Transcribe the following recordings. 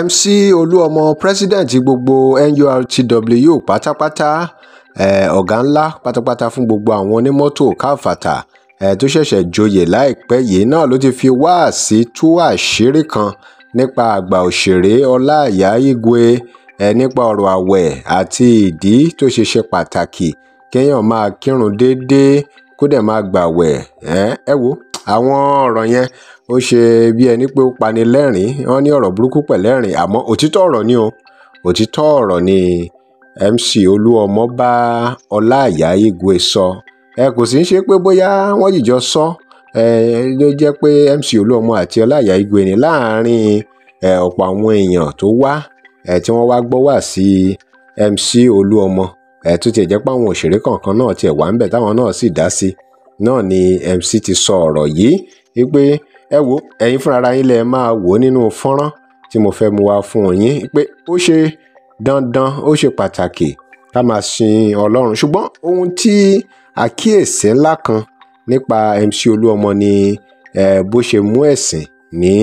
MC Olúọmọ president gbogbo NURTW pátápátá ọ̀gá ńlá pátápátá fún gbogbo àwọn onímọ́tò káfàtà tó ṣẹ̀ṣẹ̀ joyè láìpẹ́ yìí náà ló ti fi wáàsí tú àṣírí kan nípa àgbà òṣèré Ọláìyá Igwe nípa ọ̀rọ̀ àwẹ̀ àti ìdí tó ṣe pàtàkì kéèyàn máa kírun déédéé kó dẹ̀ máa gbàwẹ̀ ẹ wo àwọn ọ̀rọ̀ yẹn ó ṣe bí ẹni pé ó pani lẹ́rìn wọ́n ní ọ̀rọ̀ burúkú pẹ̀lẹ́rìn àmọ́ òtítọ́ ọ̀rọ̀ ni o òtítọ́ ọ̀rọ̀ ni MC Olúọmọ bá Ọláìyá Igwe sọ kò sì ń ṣe pé bóyá wọ́n jìjọ sọ ló jẹ́ pé MC Olúọmọ àti Ọláìyá Igwe ní láàárín ọ̀pọ̀ àwọn èèyàn tó wá tí wọ́n wá gbọ́ wá sí MC Olúọmọ tó tiẹ̀ jẹ́ pé àwọn òṣèré kọ̀ọ̀kan náà tiẹ̀ wà ń bẹ̀ táwọn náà sì dá sí náà ni MC ti sọ ọ̀rọ̀ yìí wípé ẹ wo ẹ̀yin fúnra yín lẹ máa wò nínú fọ́nrán tí mo fẹ́ mú wá fún yín pé ó ṣe dandan ó ṣe pàtàkì ká máa sin Ọlọ́run ṣùgbọ́n ohun tí àkíyèsí ńlá kan nípa MC Olúọmọ ni bó ṣe mú ẹ̀sìn ní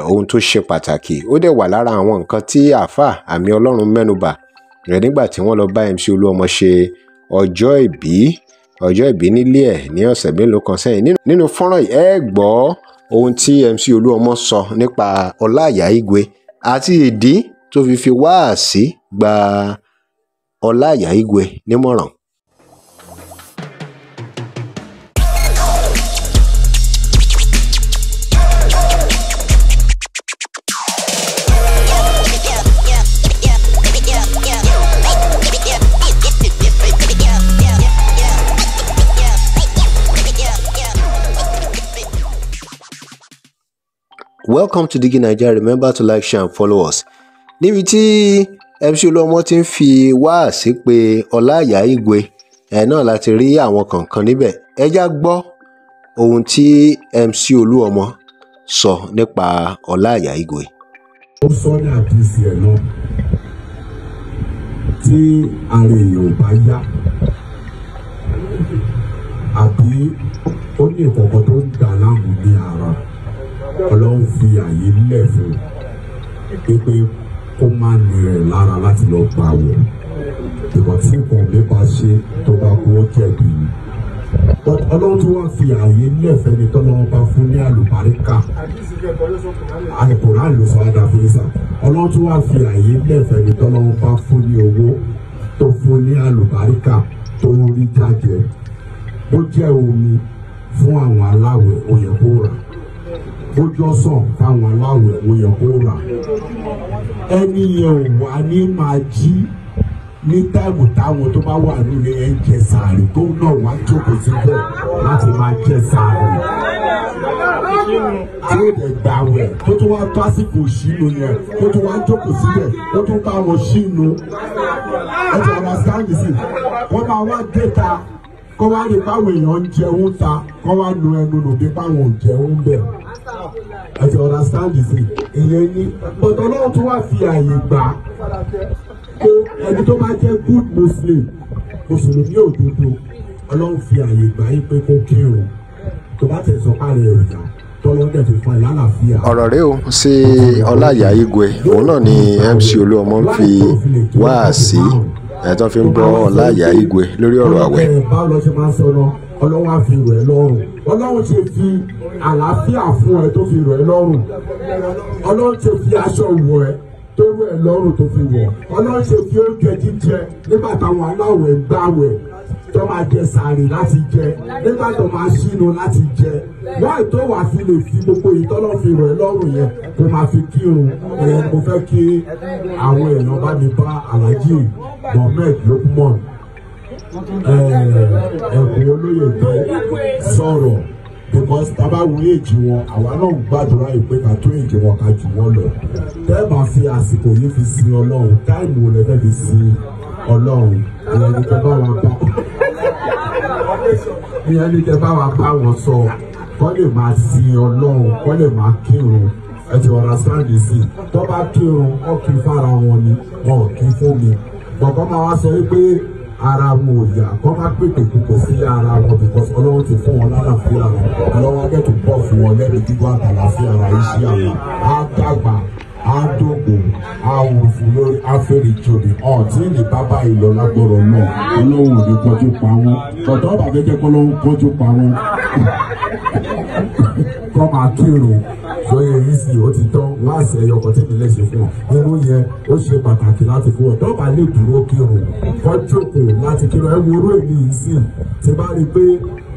ohun tó ṣe pàtàkì ó dẹ̀ wà lára àwọn nǹkan tí àáfàá Àmì Ọlọ́run mẹ́nubà nígbà tí wọ́n lọ bá MC Olúọmọ ṣe ọjọ́ ìbí nílé ẹ̀ ní ọ̀sẹ̀ mélòó kan sẹ́yìn nínú fọ́nrán yìí ẹ gbọ́ ohun tí MC Olúọmọ sọ nípa Ọláìyá Igwe àti ìdí tó fi wáàsí gba Ọláìyá Igwe nímọ̀ràn. Welcome to Digi Nigeria. Remember to like, share and follow us. Níbi tí MC Olúọmọ ti ń fi wáàsí pé Ọláìyá Igwe náà láti rí àwọn kọ̀ọ̀kan níbẹ̀. Ẹ já gbọ́ ohun tí MC Olúọmọ sọ nípa Ọláìyá Igwe. Ó sọ ní àkíyèsí ẹ̀ náà tí ara èèyàn bá yá àbí ó ní ìkọ̀kọ̀ tó ń dà láàmú ní ara. Ọlọ́run fi àyè lẹ̀ fún pé kó má ní rẹ̀ lára láti lọ gbà wọ̀ ìwọ̀n tí nǹkan mi bá ṣe tó bá kú ó jẹ̀bi ni. Ọlọ́run tó wá fi àyè lẹ̀ fẹ́ni tọ́lọ́run bá fún ní àlùbáríkà àìkúrán ló sọ àdàfẹ́sà Ọlọ́run tó wá fi àyè lẹ̀ fẹ́ni tọ́lọ́run bá fún ní owó tó fún ní àlùbáríkà tó rí jáde ó jẹ́ omi fún àwọn aláwẹ̀ ó yẹ kó rà ojú ọsàn fáwọn aláwẹ̀ òyìn kó rà ẹni yẹn ò wá ní máa jí ní táìmù táwọn tó bá wà nílé ẹ̀ ń jẹ sàárì tó náà wá jókòó síbẹ̀ láti máa jẹ sàárì tí ó dẹ̀ gbà wẹ̀ tó tún wá tó àsìkò ṣínú yẹn tó tún wá jókòó síbẹ̀ tó tún bá wọn ṣínú ẹ ti ọ̀rọ̀ sáǹdì sí wọ́n máa wá dé ta kọ́ wá rí báwọn èèyàn ń jẹun ta kọ́ wá nu ẹnu nù bí báwọn ò jẹun bẹ̀ ẹ ti understand sí ìyẹn ní bọ̀dọ̀ náà tó wá fi àyè gbà pé ẹni tó bá jẹ́ good muslim mùsùlùmí òdodo Ọlọ́run fi àyè gbà yín pé kó kírun tó bá tẹ̀ sọ pàrọ̀ ẹ̀rọ tọ́lọ́dẹ̀ fi fún ẹ̀ lálàáfíà. ọ̀rọ̀ rẹ o sí Ọláìyá Igwe òun náà ni MC Olúọmọ fi wáàsí tó fi ń bọ́ Ọláìyá Igwe lórí ọ̀rọ̀ àwẹ̀. báwo lọ ṣe máa ń sọ̀rọ̀ Ọlọ́run á fi rọ̀ ẹ́ lọ́rùn Ọlọ́run ti fi àlàáfíà fún ẹ tó fi rọ̀ ẹ́ lọ́rùn Ọlọ́run ti fi aṣọ wọ̀ ẹ́ tó rọ̀ ẹ́ lọ́rùn tó fi wọ̀ Ọlọ́run ti fi oúnjẹ jíjẹ nígbà táwọn aláwẹ̀ ń gbàwẹ̀ tó máa jẹ sàárì láti jẹ nígbà tó máa ṣínú láti jẹ wọ́n tó wàá fi lè fi gbogbo ìtọ́lọ́ fi rọ̀ ẹ́ lọ́rùn yẹn kó máa fi kírun ẹ̀yẹn mo fẹ́ kí àwọn èèyàn bá mi bá Alhaji Mohammed Lukman ẹ̀kún olóyè bẹ́ẹ̀ sọ̀rọ̀ because tábà wo èjì wọn àwa náà ń gbàdúrà ìpè ká tó èjì wọn ká jù wọn lọ tẹ́ máa fi àsìkò yìí fi sin Ọlọ́run táìmù rẹ̀ fẹ́ fi sin Ọlọ́run ìyẹn ní kẹ́ bá wa bá wọn sọ kọ́ lè máa sin Ọlọ́run kọ́ lè máa kírun ẹ ti wọ́n ra sáǹdì sí i tó bá kírun ó kí fara wọn ni wọn ò kí fún mi gbọ̀ngàn máa wá sọ wípé ara wọn ò yá kọ́ máa pèpè púpọ̀ sí ara wọn because Ọlọ́run ti fún wọn lálàáfíà Ọlọ́run á gẹ̀ tó bọ̀ fún wọn lẹ́nu gbígbó àtàlàfíà ara iṣẹ́ àná á dàgbà á gbogbo àwòfù lórí afẹ́rẹ́jọdẹ ọ̀tí ní bábá ìlọ lágbọ̀rọ̀ náà ọlọ́run ò ní kọjú pa wọn ọ̀dọ́ bàbá jẹ́ kọ́ lọ́wọ́ kọjú pa wọn kọ́ máa kírun sọyẹ yìí sì ó ti tán láàṣẹ ẹyọkọ tí mi lè ṣe fún ọ irú yẹn ó ṣe pàtàkì láti fún ọ dọ́gba lè dúró kírun kọ́ jókòó láti kírun ẹ wo orú èmi yìí sì ti bá rí i pé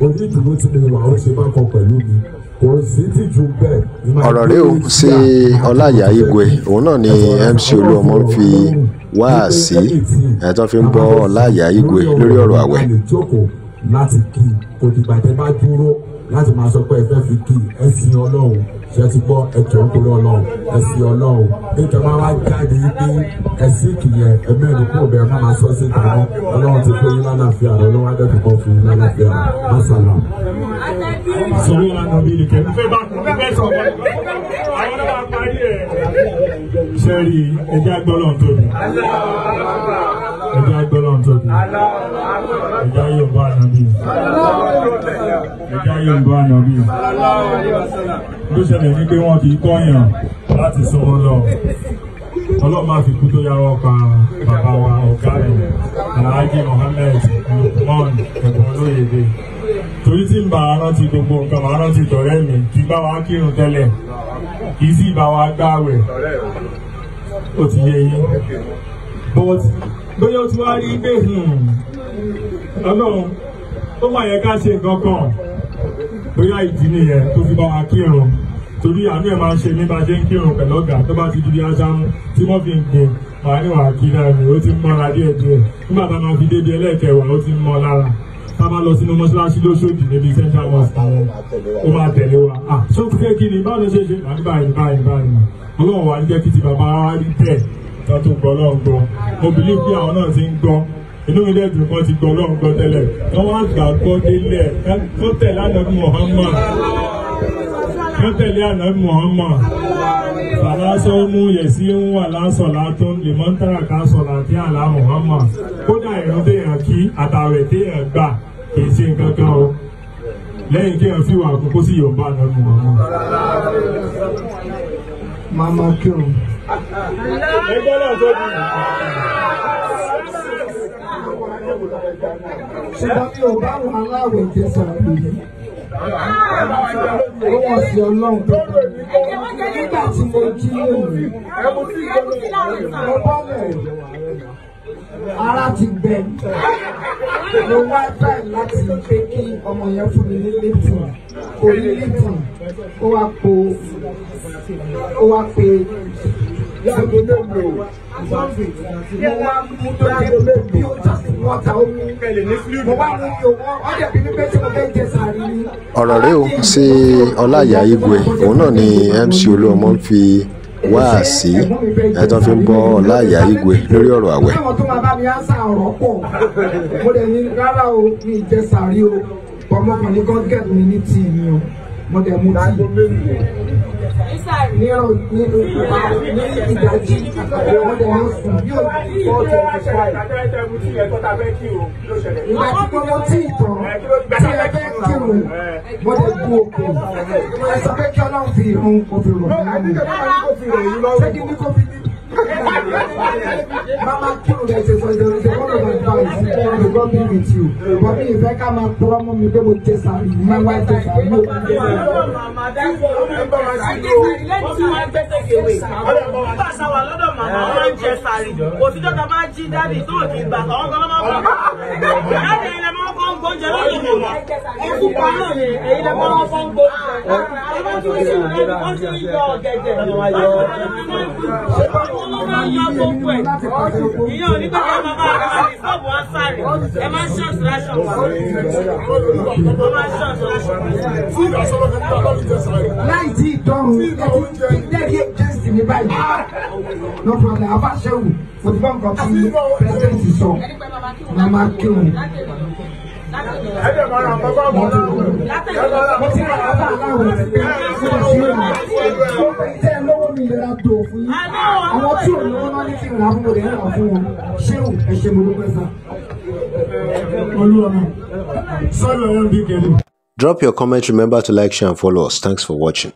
onídùúró tí mo wà ó ṣe bá kọ pẹ̀lú mi kò sí tìjú bẹ́ẹ̀. ọ̀rọ̀ rẹ̀ ò sí Ọláìyá Igwe òun náà ni MC Olúọmọ fi wáàsí tó fi ń bọ́ Ọláìyá Igwe lórí ọ̀rọ̀ àwẹ̀. láti kí kò dìgbà tẹ́ bá dúró láti máa sọ pé ẹ fẹ́ fi kí ẹ sin Ọlọ́run ṣe ti gbọ́ ẹjọ́ ń kúrò Ọlọ́run ẹ sin Ọlọ́run nítorí máa wá jáde pé ẹ sí kìyẹn ẹ mẹ́rin kúrò bẹ́ẹ̀ má máa sọ sí ìtàn Ọlọ́run ti fún yín lálàáfíà rẹ Ọlọ́run adẹ́tù kan fún yín lálàáfíà rẹ masala. sọ̀rọ̀ àná bíi nìkẹ́ fẹ́ bá kún fẹ́ sọ̀rọ̀ àwọn náà máa parí ẹ̀. sẹ́rí ẹjẹ́ agbọ́lọ̀ tóbi ẹjẹ́ agbọ́lọ̀ tóbi ẹjẹ́ ayọ̀bọ̀ ànábì ẹjẹ́ ayọ̀bọ̀ ànábì ló ṣẹlẹ̀ ní pé wọ́n kì í kọ́yàn láti sọ̀rọ̀ lọ ọlọ́run máa fi kú tó yáwọ́ pa bàbá wa ọ̀gá rẹ̀ Alhaji Mohammed Lukman ẹ̀gbọ́n Olóyèdè torí tí ń bá rántí gbogbo nǹkan máa rántí tọ̀rẹ́ mi kì í bá wa kírun tẹ́lẹ̀ kì í sì bá wa gbààwẹ̀ ó ti yé yín but bóyá ó ti wá rí pé ọlọ́run ó máa yẹ ká ṣe nǹkan kan bóyá ìdí nìyẹn tó fi bá wa kírun torí àánú ẹ̀ máa ń ṣe ní bá ṣe ń kírun pẹ̀lú ọ̀gá tó bá ti di bí aṣáájú tí wọ́n fi ń gbìn màá ní wàá kí náà ni ó ti ń mọ́ra díẹ̀díẹ̀ nígbà tá a máa fi débi ẹlẹ́ẹ̀kẹwàá ó ti ń mọ́ lára tá a máa lọ sínú mọ́ṣáláṣí lóṣòdì níbi central mosque àwọn ó máa tẹ̀lé wa ṣó fẹ́ kí ni báwo ló ṣe ṣe láti báyìí ọlọ́run wa ń jẹ́ kí ti bàbá wa rí bẹ́ẹ̀ tó tó gbọ́ ọlọ́run gbọ́ mo believe bí àwọn náà ti ń gbọ́ inú mi dẹ́dùn kan ti gbọ́ ọlọ́run gbọ́ tẹ́lẹ̀ wọ́n wá gbàgbọ́ délẹ̀ tó tẹ̀lé ànábì Muhammad wọ́n tẹ̀lé ànábì Muhammad sàlásọ mú yẹ̀sí ń wà lásọ̀lá tó ń lè mọ́ ń tàrà ká sọ̀lá tí àlá Muhammad kódà ìrún téèyàn kí àtàwẹ̀ téèyàn gbà kì í ṣe nǹkan kan o lẹ́yìn kéèyàn fi wà kókó sí Yorùbá ànábì Muhammad. mama kírun. ẹgbẹ́ náà tó bí. ṣùgbọ́n mi ò bá wọn aláwẹ̀ jẹ́ sàbí yìí. Ó wọ́n sí Ọlọ́run tó kọ́ nígbà tí mo jí lónìí. Mo bọ́lẹ̀ ara ti gbẹ. Mo wá báyìí láti pé kí ọmọ yẹn fún mi ní Lipton. Kò ní Lipton. Ó wá pe Ṣègbélébò. Mo wá mú tó dé bí ó jà sí wọ́ta ó mú. Mo wá mú yòówọ́ ọ̀dẹ̀ bí wípé tí mo fẹ́ jẹ sàárì ni. ọ̀rọ̀ rẹ̀ ò sí Ọláìyá Igwe òun náà ni MC Olúọmọ fi wáàsí tó fi ń bọ́ Ọláìyá Igwe lórí ọ̀rọ̀ àwẹ̀. Àwọn tó máa bá mi á sá ọ̀rọ̀ pọ̀. Mo dẹ̀ ní rárá o mi ì jẹ sàárì o. Ọmọkùnrin ní God get mi ní tíì ni o. Mo dẹ̀ mú tíì. Ní ìdájí wọ́n dẹ̀ ń sùn bí o. Ìgbà tí mo mọ tí ìtàn tí ẹ fẹ́ kírun mo dẹ̀ gún òkè. Ẹ sọ pé kí Ọlọ́run fi ìrun kò fi rò nínú. Ṣé kí ní kò fi ní? Mama kírun rẹ̀ ṣe sọ ìdọ̀rọ̀ ṣe wọ́n lọ bá advice to God be with you. But mi ìfẹ́ ká máa pọ́n mọ́ mi pé mo jẹ sàárì ní máa wá jẹ sàárì o. Sáwà lọ́dọ̀ màmá wọn máa ń jẹ sàárì. Òtítọ́ ta máa jí dáàdì tó òkè ìgbà kan ọ̀gá ló máa ń bọ̀. Láti ilẹ̀ máa ń fọ́n gbóúnjẹ lọ́dọ̀ màmá. Ẹkùn kan náà ni èyí lè máa ń fọ́n gbóúnjẹ. Wọ́n tún ń yọ ọ̀gẹ̀dẹ̀. Wọ́n máa ń yọ gbogbo ẹ̀. Ìyẹn ò ní pẹ́ kí ẹ máa bá ara rẹ̀ sọ́ọ̀bù wá sáré. Ẹ máa ń ṣọ́ọ̀ṣì láṣọ wá. Wọ́n máa ń ṣọ́ọ̀ṣì láṣọ wá. Láì tí ìtọ́run lẹ́yìn jẹ́sì ní báyìí. No problem, Abáṣẹ́wù, mo ti bọ́ nǹkan tí pẹ́sidẹ́ntì sọ. Màmá kírun. Mo ti rà bàbá aláwọ̀ sí ìṣúná. Ó fẹ́ tẹ́ ẹ lọ́wọ́ mi lera tó fún yín. Àwọn tí ò lọ́wọ́ náà ní kí n rà fún mo lè rà fún wọn. Ṣéwù ẹ ṣe mo dúpẹ́ sá. Olúọmọ sọ́dọ̀ ẹ̀ ń bí kẹ́lẹ́. Drop your comment. Remember to like, share, and follow us. Thanks for watching.